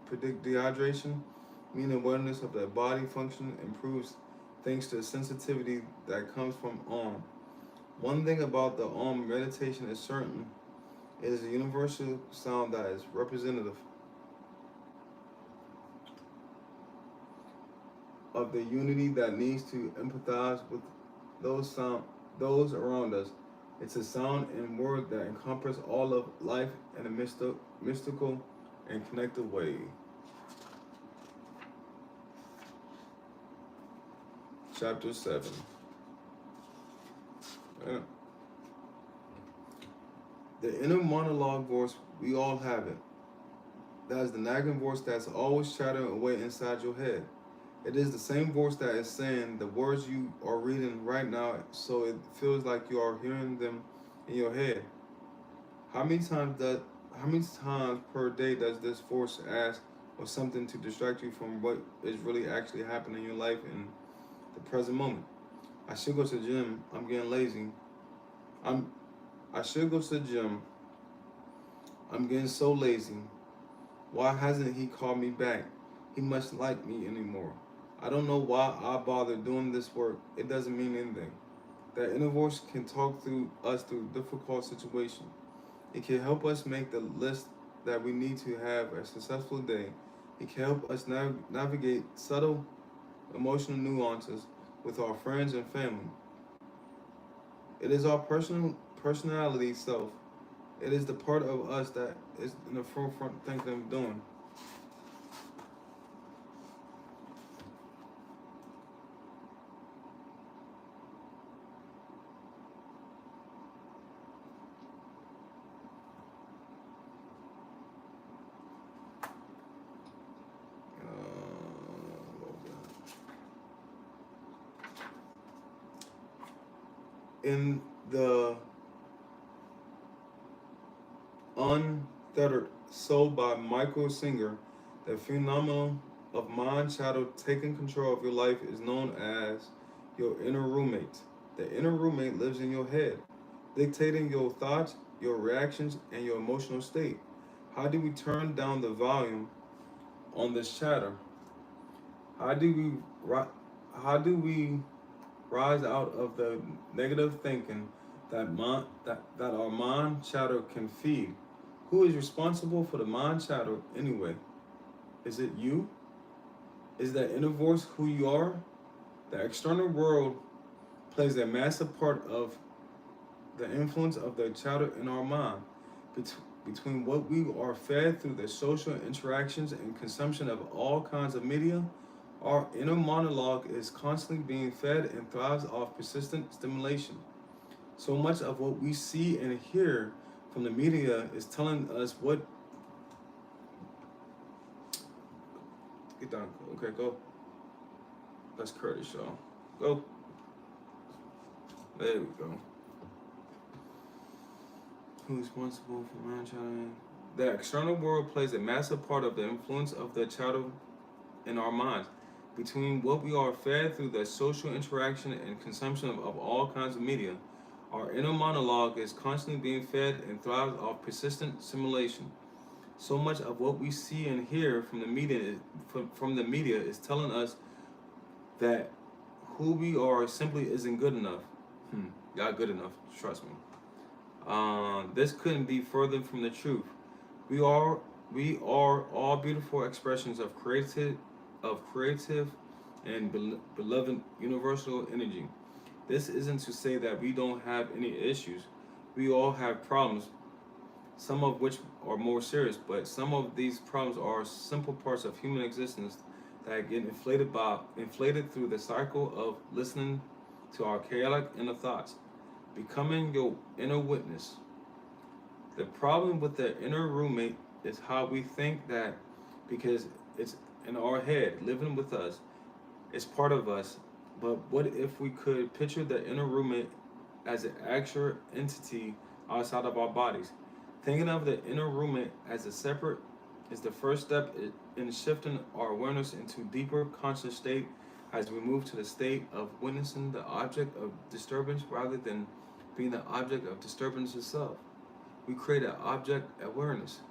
dehydration, meaning awareness of their body function improves thanks to the sensitivity that comes from Om. One thing about the Om meditation is certain: it is a universal sound that is representative of the unity that needs to empathize with those around us. It's a sound and word that encompass all of life in a mystical and connected way. Chapter 7. The inner monologue voice, we all have it. That is the nagging voice that's always chattering away inside your head. It is the same voice that is saying the words you are reading right now, so it feels like you are hearing them in your head. How many times per day does this voice ask for something to distract you from what is really actually happening in your life in the present moment? I should go to the gym. I'm getting lazy. I should go to the gym. I'm getting so lazy. Why hasn't he called me back? He must like me anymore. I don't know why I bother doing this work. It doesn't mean anything. That inner voice can talk through us through difficult situations. It can help us make the list that we need to have a successful day. It can help us navigate subtle emotional nuances with our friends and family. It is our personality self. It is the part of us that is in the forefront thinking of doing. In the Untethered Soul by Michael Singer, the phenomenon of mind shadow taking control of your life is known as your inner roommate. The inner roommate lives in your head, dictating your thoughts, your reactions, and your emotional state. How do we turn down the volume on this chatter? How do we how do we rise out of the negative thinking that our mind chatter can feed? Who is responsible for the mind chatter anyway? Is it you? Is that inner voice who you are? The external world plays a massive part of the influence of the chatter in our mind. Between what we are fed through the social interactions and consumption of all kinds of media, our inner monologue is constantly being fed and thrives off persistent stimulation. So much of what we see and hear from the media is telling us what. Get down. Okay, go. That's Curtis, y'all. Go. There we go. Who's responsible for mind chatter? The external world plays a massive part of the influence of the chatter in our minds. Between what we are fed through the social interaction and consumption of all kinds of media, our inner monologue is constantly being fed and thrives off persistent simulation. So much of what we see and hear from the media is telling us that who we are simply isn't good enough. Not good enough, trust me. This couldn't be further from the truth. We are all beautiful expressions of creative and beloved universal energy. This isn't to say that we don't have any issues. We all have problems, some of which are more serious, but some of these problems are simple parts of human existence that get inflated through the cycle of listening to our chaotic inner thoughts, becoming your inner witness. The problem with the inner roommate is how we think that because it's in our head, living with us, it's part of us. But what if we could picture the inner roommate as an actual entity outside of our bodies? Thinking of the inner roommate as a separate is the first step in shifting our awareness into deeper conscious state as we move to the state of witnessing the object of disturbance rather than being the object of disturbance itself. We create an object awareness.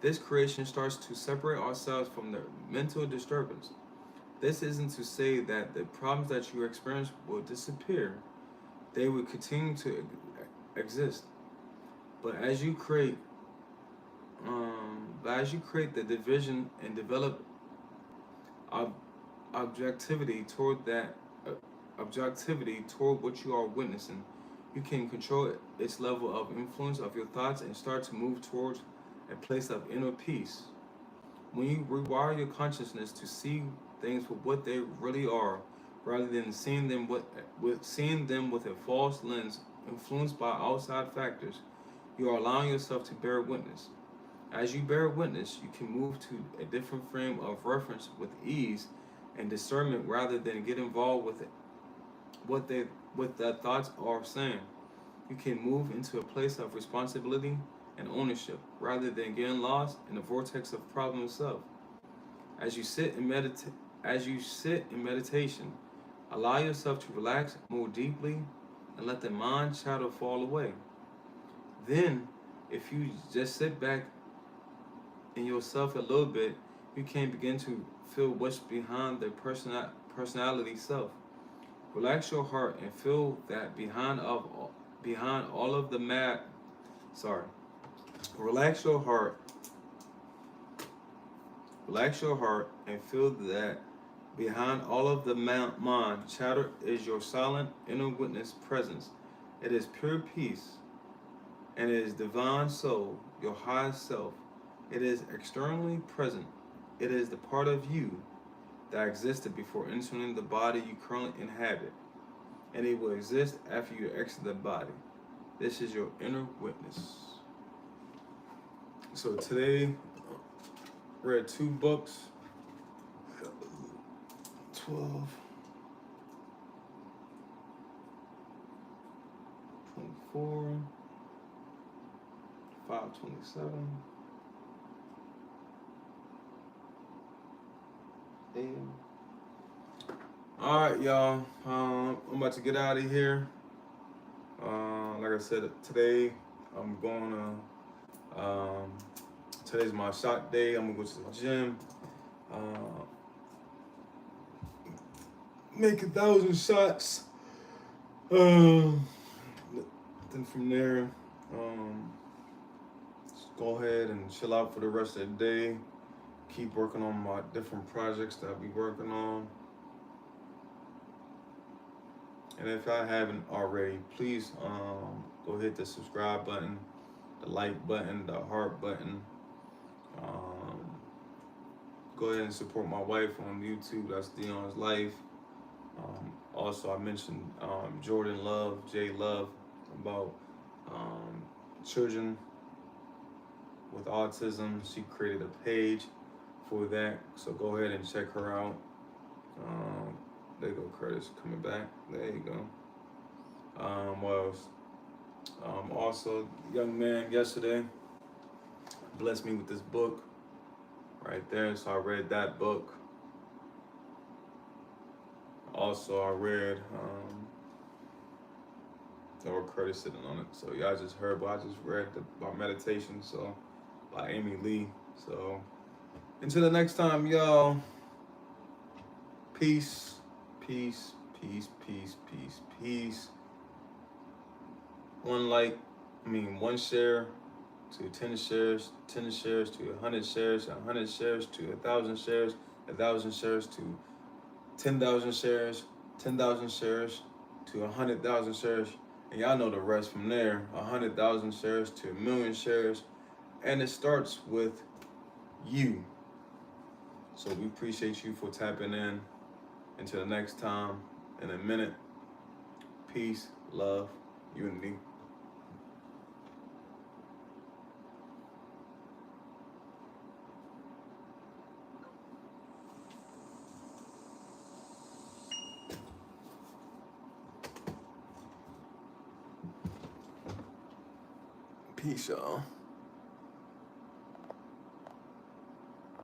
This creation starts to separate ourselves from the mental disturbance. This isn't to say that the problems that you experience will disappear. They will continue to exist. But as you create the division and develop objectivity toward what you are witnessing, you can control its level of influence of your thoughts and start to move towards a place of inner peace. When you rewire your consciousness to see things for what they really are, rather than seeing them with a false lens influenced by outside factors, you are allowing yourself to bear witness. As you bear witness, you can move to a different frame of reference with ease and discernment rather than get involved with what the thoughts are saying. You can move into a place of responsibility and ownership rather than getting lost in the vortex of problem itself. As you sit in meditation, allow yourself to relax more deeply and let the mind chatter fall away. Then, if you just sit back in yourself a little bit, you can begin to feel what's behind the personality self. Relax your heart and feel that behind all of the Relax your heart. Relax your heart and feel that behind all of the mind chatter is your silent inner witness presence. It is pure peace, and it is divine soul, your highest self. It is externally present. It is the part of you that existed before entering the body you currently inhabit, and it will exist after you exit the body. This is your inner witness. So today, read 2 books. 12. 4, 5:27 a.m. All right, y'all. I'm about to get out of here. Like I said, today I'm going to. Today's my shot day. I'm gonna go to the gym. Make 1,000 shots. Then from there, just go ahead and chill out for the rest of the day. Keep working on my different projects that I'll be working on. And if I haven't already, please go hit the subscribe button, the like button, the heart button. Go ahead and support my wife on YouTube. That's Dionne's Life. Also, I mentioned Jordan Love, J Love, about children with autism. She created a page for that, so go ahead and check her out. There you go, Curtis coming back. There you go. What else? Also, young man yesterday blessed me with this book right there, so I read that book. Also, I read, or Curtis sitting on it. So y'all just heard, but I just read about meditation, so by Amy Lee. So until the next time, y'all. Peace, peace, peace, peace, peace, peace. One share to 10 shares, 10 shares to 100 shares, 100 shares to 1,000 shares, 1,000 shares to 10,000 shares, 10,000 shares to 100,000 shares, and y'all know the rest from there. 100,000 shares to 1,000,000 shares, and it starts with you. So we appreciate you for tapping in. Until the next time, in a minute. Peace, love, unity. Peace, y'all.